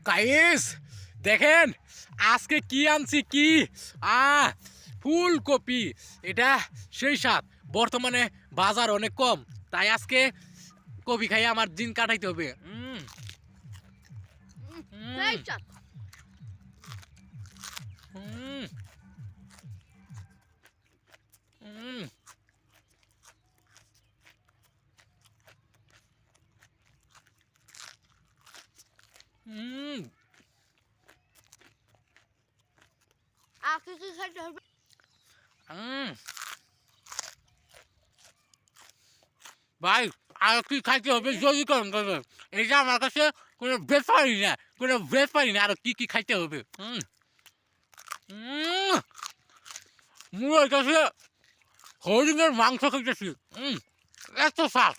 Guys দেখেন আজকে কি আনছি কি ফুলকপি। এটা সেই স্বাদ। বর্তমানে বাজার অনেক কম, তাই আজকে কপি খাই আমার দিন কাটাইতে হবে। সেই চাপ উম, উম, উম, আর কিছু খাইতে হবে উম। ভাই আর কি খাইতে হবে জলদি করুন করবেন। এটা আমার কাছে কোনো ব্যাপারই না, কোনো ব্যাপারই না। আর কি কি খাইতে হবে? মুড়ো কাছে হরিণের মাংস খাইতেছি। এত স্বাদ।